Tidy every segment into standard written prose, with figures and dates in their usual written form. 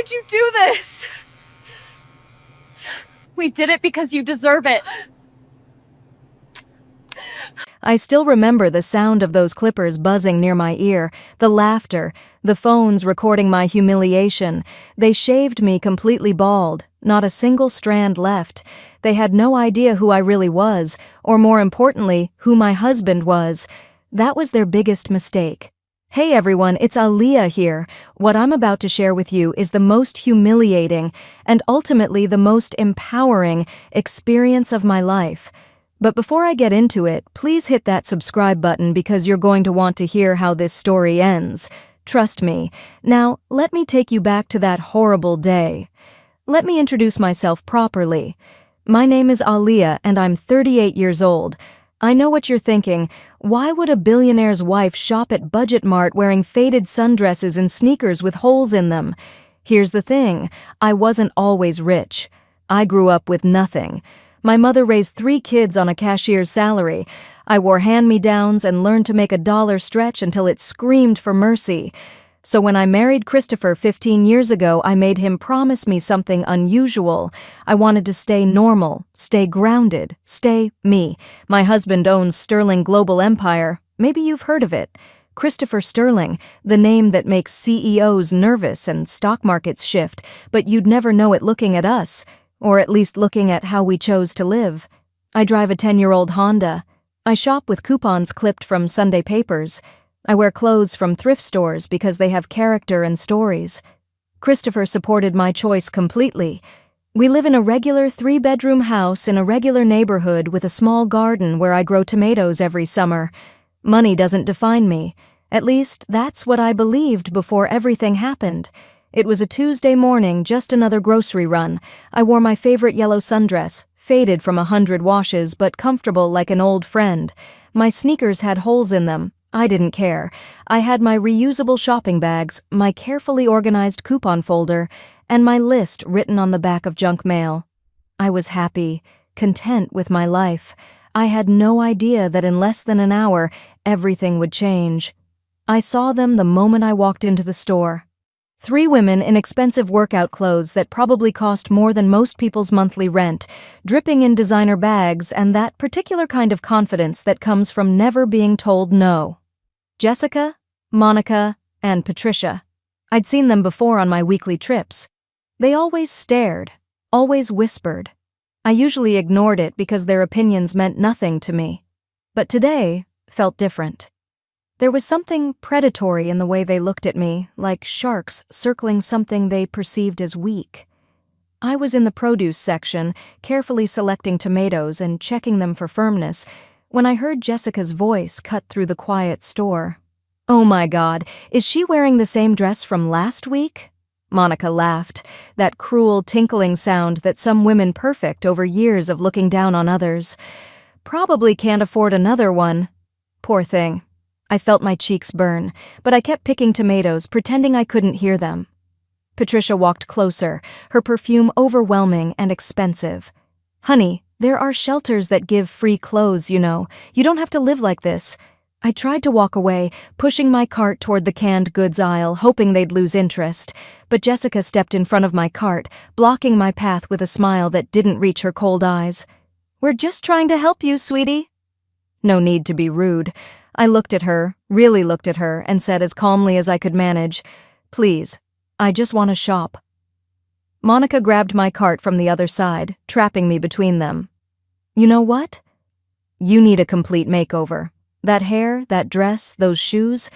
would you do this? We did it because you deserve it. I still remember the sound of those clippers buzzing near my ear, the laughter, the phones recording my humiliation. They shaved me completely bald, not a single strand left. They had no idea who I really was, or more importantly, who my husband was. That was their biggest mistake. Hey everyone, it's Aaliyah here. What I'm about to share with you is the most humiliating and ultimately the most empowering experience of my life. But before I get into it, please hit that subscribe button because you're going to want to hear how this story ends. Trust me. Now, let me take you back to that horrible day. Let me introduce myself properly. My name is Aaliyah and I'm 38 years old. I know what you're thinking. Why would a billionaire's wife shop at Budget Mart wearing faded sundresses and sneakers with holes in them? Here's the thing. I wasn't always rich. I grew up with nothing. My mother raised 3 kids on a cashier's salary. I wore hand-me-downs and learned to make a dollar stretch until it screamed for mercy. So when I married Christopher 15 years ago, I made him promise me something unusual. I wanted to stay normal, stay grounded, stay me. My husband owns Sterling Global Empire. Maybe you've heard of it. Christopher Sterling, the name that makes CEOs nervous and stock markets shift, but you'd never know it looking at us. Or at least looking at how we chose to live. I drive a 10-year-old Honda. I shop with coupons clipped from Sunday papers. I wear clothes from thrift stores because they have character and stories. Christopher supported my choice completely. We live in a regular 3-bedroom house in a regular neighborhood with a small garden where I grow tomatoes every summer. Money doesn't define me. At least, that's what I believed before everything happened. It was a Tuesday morning, just another grocery run. I wore my favorite yellow sundress, faded from 100 washes but comfortable like an old friend. My sneakers had holes in them. I didn't care. I had my reusable shopping bags, my carefully organized coupon folder, and my list written on the back of junk mail. I was happy, content with my life. I had no idea that in less than an hour, everything would change. I saw them the moment I walked into the store. 3 women in expensive workout clothes that probably cost more than most people's monthly rent, dripping in designer bags and that particular kind of confidence that comes from never being told no. Jessica, Monica, and Patricia. I'd seen them before on my weekly trips. They always stared, always whispered. I usually ignored it because their opinions meant nothing to me. But today felt different. There was something predatory in the way they looked at me, like sharks circling something they perceived as weak. I was in the produce section, carefully selecting tomatoes and checking them for firmness, when I heard Jessica's voice cut through the quiet store. "Oh my God, is she wearing the same dress from last week?" Monica laughed, that cruel tinkling sound that some women perfect over years of looking down on others. "Probably can't afford another one." Poor thing. I felt my cheeks burn, but I kept picking tomatoes, pretending I couldn't hear them. Patricia walked closer, her perfume overwhelming and expensive. "Honey, there are shelters that give free clothes, you know. You don't have to live like this." I tried to walk away, pushing my cart toward the canned goods aisle, hoping they'd lose interest. But Jessica stepped in front of my cart, blocking my path with a smile that didn't reach her cold eyes. "We're just trying to help you, sweetie." No need to be rude. I looked at her, really looked at her, and said as calmly as I could manage, "Please, I just want to shop." Monica grabbed my cart from the other side, trapping me between them. "You know what? You need a complete makeover. That hair, that dress, those shoes,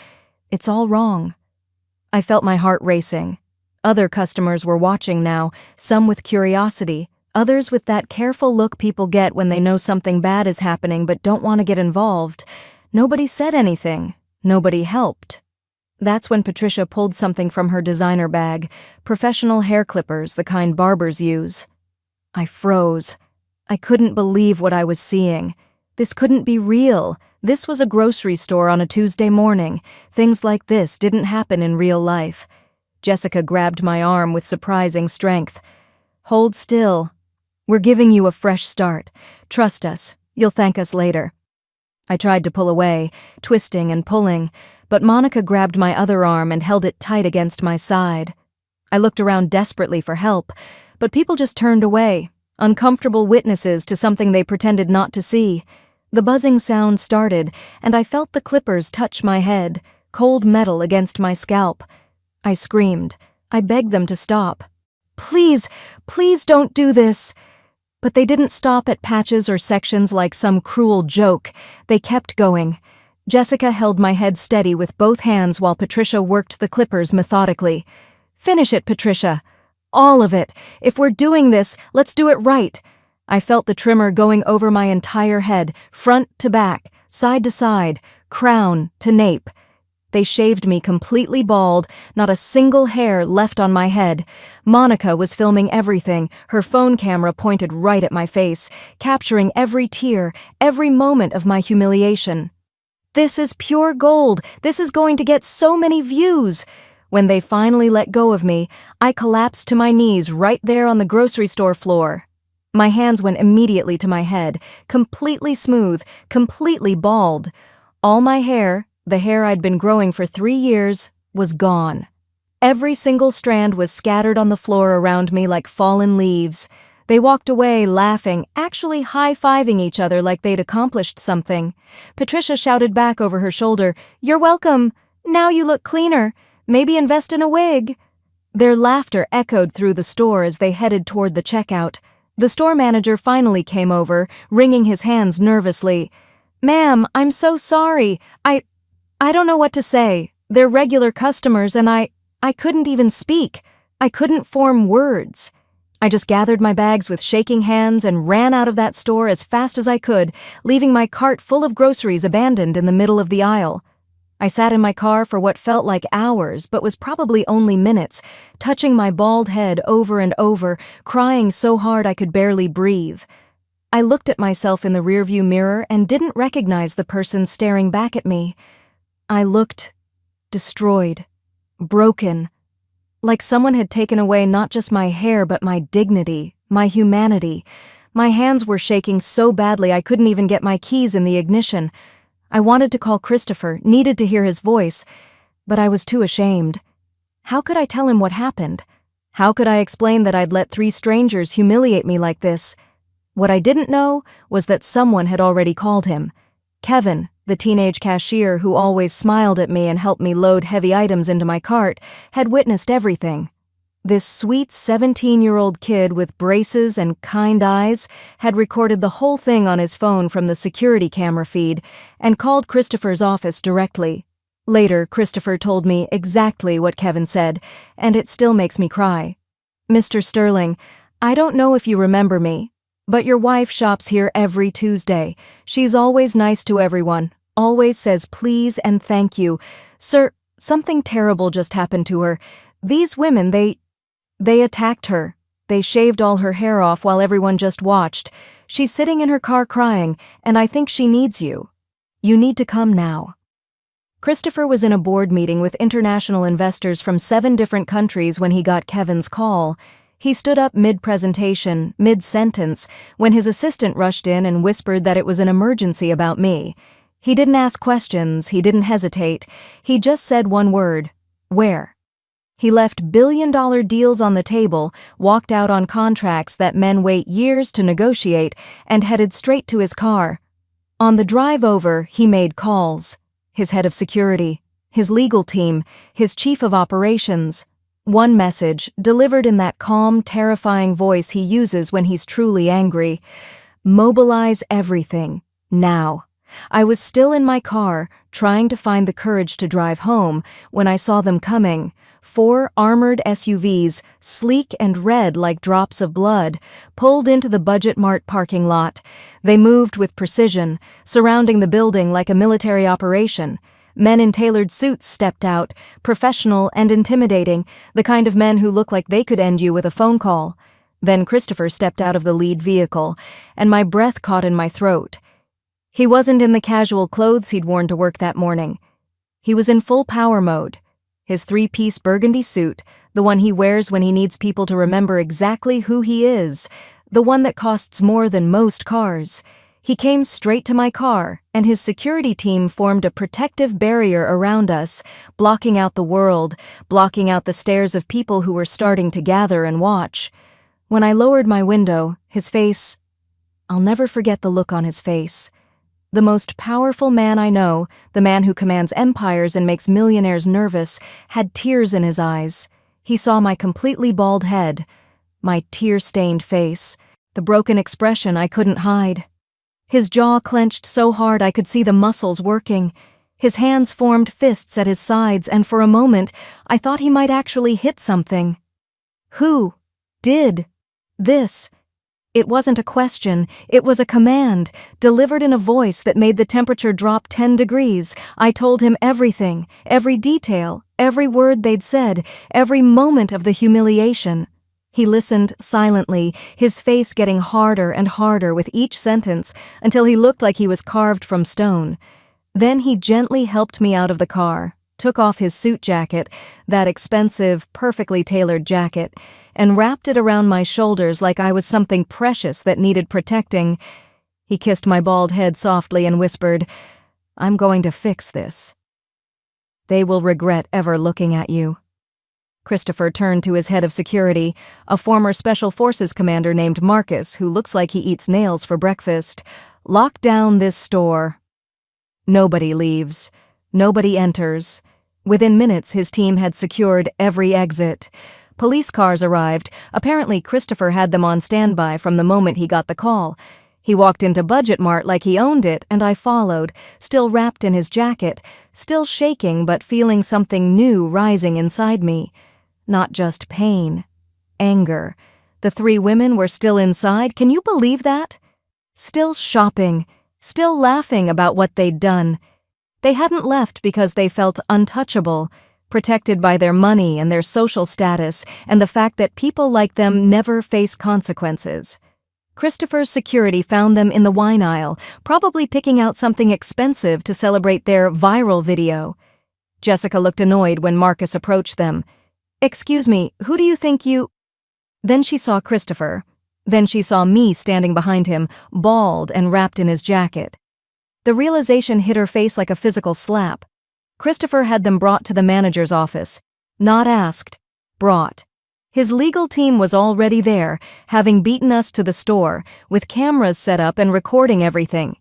it's all wrong." I felt my heart racing. Other customers were watching now, some with curiosity, others with that careful look people get when they know something bad is happening but don't want to get involved. Nobody said anything. Nobody helped. That's when Patricia pulled something from her designer bag, professional hair clippers, the kind barbers use. I froze. I couldn't believe what I was seeing. This couldn't be real. This was a grocery store on a Tuesday morning. Things like this didn't happen in real life. Jessica grabbed my arm with surprising strength. "Hold still. We're giving you a fresh start. Trust us. You'll thank us later." I tried to pull away, twisting and pulling, but Monica grabbed my other arm and held it tight against my side. I looked around desperately for help, but people just turned away, uncomfortable witnesses to something they pretended not to see. The buzzing sound started, and I felt the clippers touch my head, cold metal against my scalp. I screamed. I begged them to stop. Please, please don't do this. But they didn't stop at patches or sections like some cruel joke. They kept going. Jessica held my head steady with both hands while Patricia worked the clippers methodically. Finish it, Patricia. All of it. If we're doing this, let's do it right. I felt the trimmer going over my entire head, front to back, side to side, crown to nape. They shaved me completely bald, not a single hair left on my head. Monica was filming everything, her phone camera pointed right at my face, capturing every tear, every moment of my humiliation. This is pure gold. This is going to get so many views. When they finally let go of me, I collapsed to my knees right there on the grocery store floor. My hands went immediately to my head, completely smooth, completely bald. All my hair, the hair I'd been growing for 3 years, was gone. Every single strand was scattered on the floor around me like fallen leaves. They walked away laughing, actually high-fiving each other like they'd accomplished something. Patricia shouted back over her shoulder, "You're welcome. Now you look cleaner. Maybe invest in a wig." Their laughter echoed through the store as they headed toward the checkout. The store manager finally came over, wringing his hands nervously. "Ma'am, I'm so sorry. I don't know what to say. They're regular customers and I couldn't even speak. I couldn't form words." I just gathered my bags with shaking hands and ran out of that store as fast as I could, leaving my cart full of groceries abandoned in the middle of the aisle. I sat in my car for what felt like hours, but was probably only minutes, touching my bald head over and over, crying so hard I could barely breathe. I looked at myself in the rearview mirror and didn't recognize the person staring back at me. I looked destroyed, broken, like someone had taken away not just my hair but my dignity, my humanity. My hands were shaking so badly I couldn't even get my keys in the ignition. I wanted to call Christopher, needed to hear his voice, but I was too ashamed. How could I tell him what happened? How could I explain that I'd let 3 strangers humiliate me like this? What I didn't know was that someone had already called him. Kevin, the teenage cashier who always smiled at me and helped me load heavy items into my cart, had witnessed everything. This sweet 17-year-old kid with braces and kind eyes had recorded the whole thing on his phone from the security camera feed and called Christopher's office directly. Later, Christopher told me exactly what Kevin said, and it still makes me cry. "Mr. Sterling, I don't know if you remember me, but your wife shops here every Tuesday. She's always nice to everyone, always says please and thank you. Sir, something terrible just happened to her. These women, they attacked her. They shaved all her hair off while everyone just watched. She's sitting in her car crying, and I think she needs you. You need to come now." Christopher was in a board meeting with international investors from 7 different countries when he got Kevin's call. He stood up mid-presentation, mid-sentence, when his assistant rushed in and whispered that it was an emergency about me. He didn't ask questions, he didn't hesitate. He just said one word, "Where?" He left billion-dollar deals on the table, walked out on contracts that men wait years to negotiate, and headed straight to his car. On the drive over, he made calls. His head of security, his legal team, his chief of operations. One message, delivered in that calm, terrifying voice he uses when he's truly angry. "Mobilize everything, now." I was still in my car, trying to find the courage to drive home, when I saw them coming. 4 armored SUVs, sleek and red like drops of blood, pulled into the Budget Mart parking lot. They moved with precision, surrounding the building like a military operation. Men in tailored suits stepped out, professional and intimidating, the kind of men who look like they could end you with a phone call. Then Christopher stepped out of the lead vehicle, and my breath caught in my throat. He wasn't in the casual clothes he'd worn to work that morning. He was in full power mode. His 3-piece burgundy suit, the one he wears when he needs people to remember exactly who he is, the one that costs more than most cars. He came straight to my car, and his security team formed a protective barrier around us, blocking out the world, blocking out the stares of people who were starting to gather and watch. When I lowered my window, his face— I'll never forget the look on his face. The most powerful man I know, the man who commands empires and makes millionaires nervous, had tears in his eyes. He saw my completely bald head, my tear-stained face, the broken expression I couldn't hide. His jaw clenched so hard I could see the muscles working. His hands formed fists at his sides, and for a moment, I thought he might actually hit something. Who did this? It wasn't a question, it was a command, delivered in a voice that made the temperature drop 10 degrees. I told him everything, every detail, every word they'd said, every moment of the humiliation. He listened silently, his face getting harder and harder with each sentence until he looked like he was carved from stone. Then he gently helped me out of the car, took off his suit jacket, that expensive, perfectly tailored jacket, and wrapped it around my shoulders like I was something precious that needed protecting. He kissed my bald head softly and whispered, "I'm going to fix this. They will regret ever looking at you." Christopher turned to his head of security, a former Special Forces commander named Marcus, who looks like he eats nails for breakfast. "Lock down this store. Nobody leaves. Nobody enters." Within minutes, his team had secured every exit. Police cars arrived. Apparently, Christopher had them on standby from the moment he got the call. He walked into Budget Mart like he owned it, and I followed, still wrapped in his jacket, still shaking but feeling something new rising inside me. Not just pain, anger. The 3 women were still inside, can you believe that? Still shopping, still laughing about what they'd done. They hadn't left because they felt untouchable, protected by their money and their social status and the fact that people like them never face consequences. Christopher's security found them in the wine aisle, probably picking out something expensive to celebrate their viral video. Jessica looked annoyed when Marcus approached them. "Excuse me, who do you think you—" Then she saw Christopher. Then she saw me standing behind him, bald and wrapped in his jacket. The realization hit her face like a physical slap. Christopher had them brought to the manager's office. Not asked, brought. His legal team was already there, having beaten us to the store, with cameras set up and recording everything.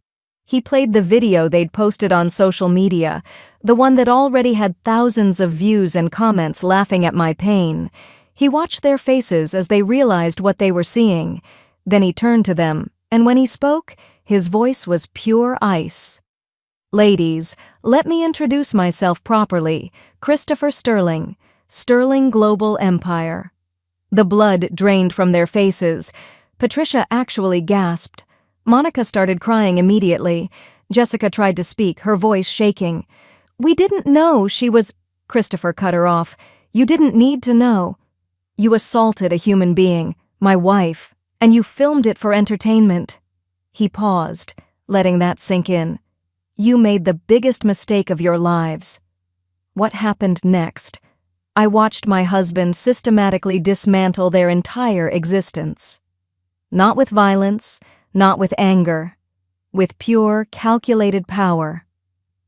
He played the video they'd posted on social media, the one that already had thousands of views and comments laughing at my pain. He watched their faces as they realized what they were seeing. Then he turned to them, and when he spoke, his voice was pure ice. "Ladies, let me introduce myself properly. Christopher Sterling, Sterling Global Empire." The blood drained from their faces. Patricia actually gasped. Monica started crying immediately. Jessica tried to speak, her voice shaking. "We didn't know she was—" Christopher cut her off. "You didn't need to know. You assaulted a human being, my wife, and you filmed it for entertainment." He paused, letting that sink in. "You made the biggest mistake of your lives." What happened next? I watched my husband systematically dismantle their entire existence. Not with violence, not with anger, with pure, calculated power.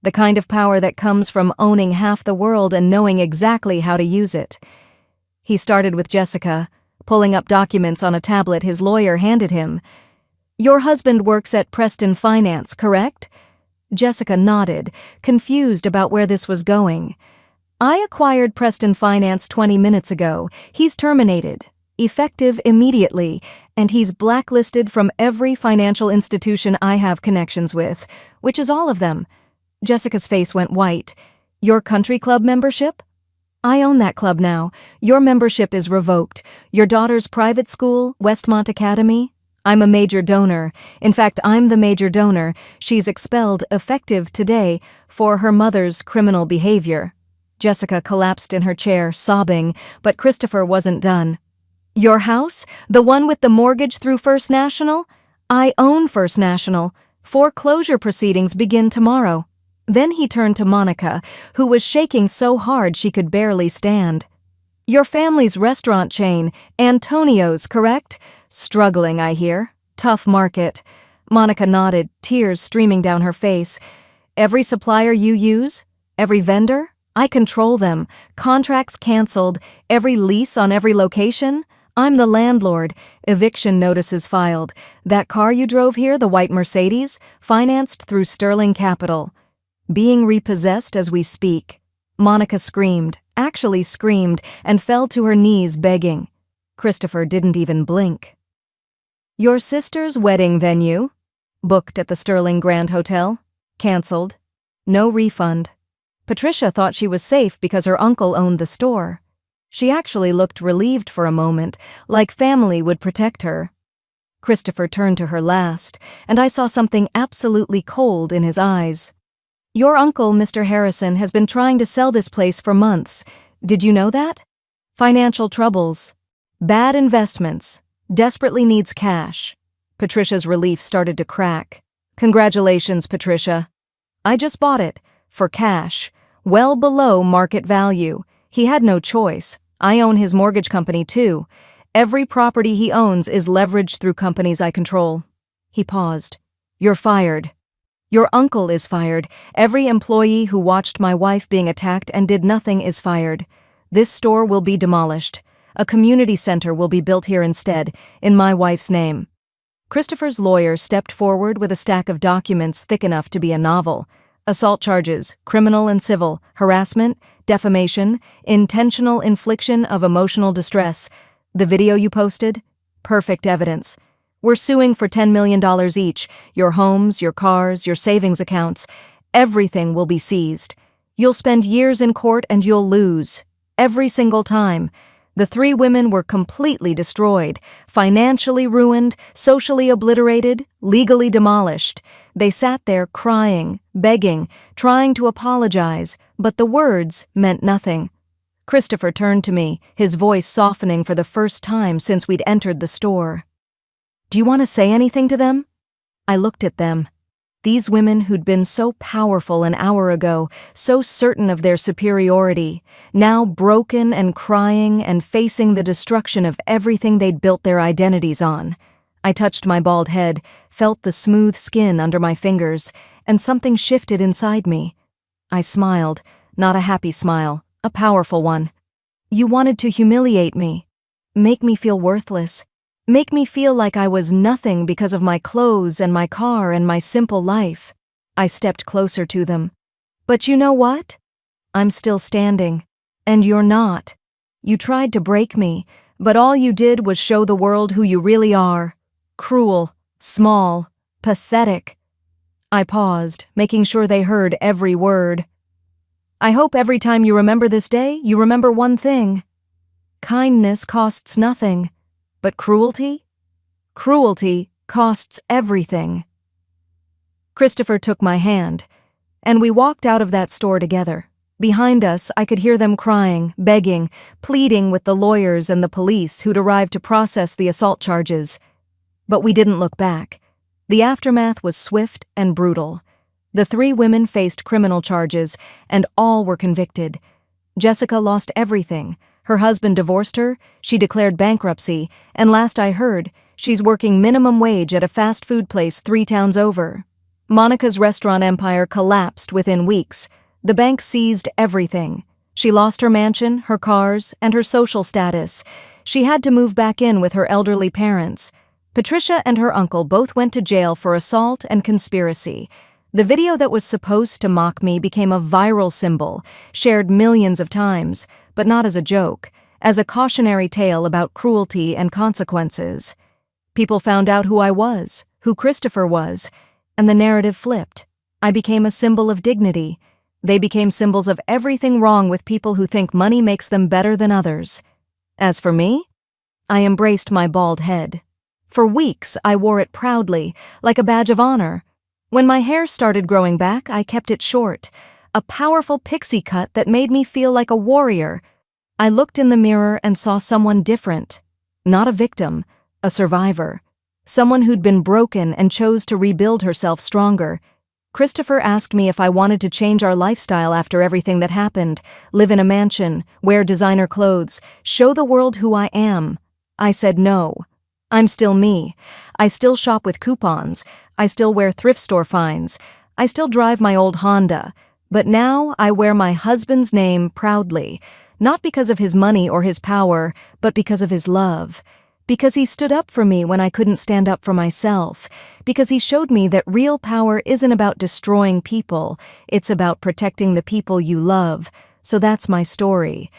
The kind of power that comes from owning half the world and knowing exactly how to use it. He started with Jessica, pulling up documents on a tablet his lawyer handed him. "Your husband works at Preston Finance, correct?" Jessica nodded, confused about where this was going. "I acquired Preston Finance 20 minutes ago. He's terminated, effective immediately, and he's blacklisted from every financial institution I have connections with, which is all of them." Jessica's face went white. "Your country club membership?" "I own that club now. Your membership is revoked. Your daughter's private school, Westmont Academy? I'm a major donor. In fact, I'm the major donor. She's expelled, effective today, for her mother's criminal behavior." Jessica collapsed in her chair, sobbing, but Christopher wasn't done. "Your house? The one with the mortgage through First National? I own First National. Foreclosure proceedings begin tomorrow." Then he turned to Monica, who was shaking so hard she could barely stand. "Your family's restaurant chain, Antonio's, correct? Struggling, I hear. Tough market. Monica nodded, tears streaming down her face. Every supplier you use? Every vendor? I control them. Contracts canceled. Every lease on every location? I'm the landlord. Eviction notices filed. That car you drove here, the white Mercedes, financed through Sterling Capital. Being repossessed as we speak. Monica screamed, actually screamed, and fell to her knees begging. Christopher didn't even blink. Your sister's wedding venue? Booked at the Sterling Grand Hotel? Cancelled. No refund. Patricia thought she was safe because her uncle owned the store. She actually looked relieved for a moment, like family would protect her. Christopher turned to her last, and I saw something absolutely cold in his eyes. Your uncle, Mr. Harrison, has been trying to sell this place for months. Did you know that? Financial troubles. Bad investments. Desperately needs cash. Patricia's relief started to crack. Congratulations, Patricia. I just bought it. For cash. Well below market value. He had no choice. I own his mortgage company too. Every property he owns is leveraged through companies I control. He paused. You're fired. Your uncle is fired. Every employee who watched my wife being attacked and did nothing is fired. This store will be demolished. A community center will be built here instead, in my wife's name. Christopher's lawyer stepped forward with a stack of documents thick enough to be a novel. Assault charges, criminal and civil, harassment, defamation, intentional infliction of emotional distress. The video you posted? Perfect evidence. We're suing for $10 million each. Your homes, your cars, your savings accounts. Everything will be seized. You'll spend years in court and you'll lose. Every single time. The three women were completely destroyed, financially ruined, socially obliterated, legally demolished. They sat there crying, begging, trying to apologize, but the words meant nothing. Christopher turned to me, his voice softening for the first time since we'd entered the store. Do you want to say anything to them? I looked at them. These women who'd been so powerful an hour ago, so certain of their superiority, now broken and crying and facing the destruction of everything they'd built their identities on. I touched my bald head, felt the smooth skin under my fingers, and something shifted inside me. I smiled, not a happy smile, a powerful one. You wanted to humiliate me, make me feel worthless. Make me feel like I was nothing because of my clothes and my car and my simple life. I stepped closer to them. But you know what? I'm still standing. And you're not. You tried to break me, but all you did was show the world who you really are. Cruel, small, pathetic. I paused, making sure they heard every word. I hope every time you remember this day, you remember one thing. Kindness costs nothing. But cruelty? Cruelty costs everything. Christopher took my hand, and we walked out of that store together. Behind us, I could hear them crying, begging, pleading with the lawyers and the police who'd arrived to process the assault charges. But we didn't look back. The aftermath was swift and brutal. The three women faced criminal charges, and all were convicted. Jessica lost everything. Her husband divorced her, she declared bankruptcy, and last I heard, she's working minimum wage at a fast food place 3 towns over. Monica's restaurant empire collapsed within weeks. The bank seized everything. She lost her mansion, her cars, and her social status. She had to move back in with her elderly parents. Patricia and her uncle both went to jail for assault and conspiracy. The video that was supposed to mock me became a viral symbol, shared millions of times, but not as a joke, as a cautionary tale about cruelty and consequences. People found out who I was, who Christopher was, and the narrative flipped. I became a symbol of dignity. They became symbols of everything wrong with people who think money makes them better than others. As for me, I embraced my bald head. For weeks, I wore it proudly, like a badge of honor. When my hair started growing back, I kept it short, a powerful pixie cut that made me feel like a warrior. I looked in the mirror and saw someone different. Not a victim, a survivor. Someone who'd been broken and chose to rebuild herself stronger. Christopher asked me if I wanted to change our lifestyle after everything that happened, live in a mansion, wear designer clothes, show the world who I am. I said no. I'm still me. I still shop with coupons. I still wear thrift store finds. I still drive my old Honda. But now I wear my husband's name proudly, not because of his money or his power, but because of his love. Because he stood up for me when I couldn't stand up for myself. Because he showed me that real power isn't about destroying people, it's about protecting the people you love. So that's my story.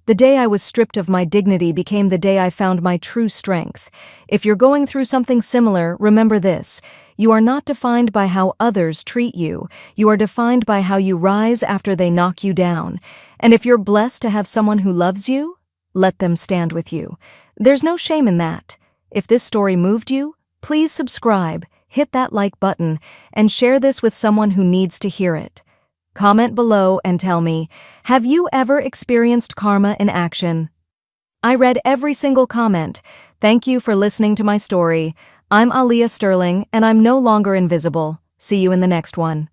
The day I was stripped of my dignity became the day I found my true strength. If you're going through something similar, remember this. You are not defined by how others treat you. You are defined by how you rise after they knock you down. And if you're blessed to have someone who loves you, let them stand with you. There's no shame in that. If this story moved you, please subscribe, hit that like button, and share this with someone who needs to hear it. Comment below and tell me, have you ever experienced karma in action? I read every single comment. Thank you for listening to my story. I'm Aaliyah Sterling, and I'm no longer invisible. See you in the next one.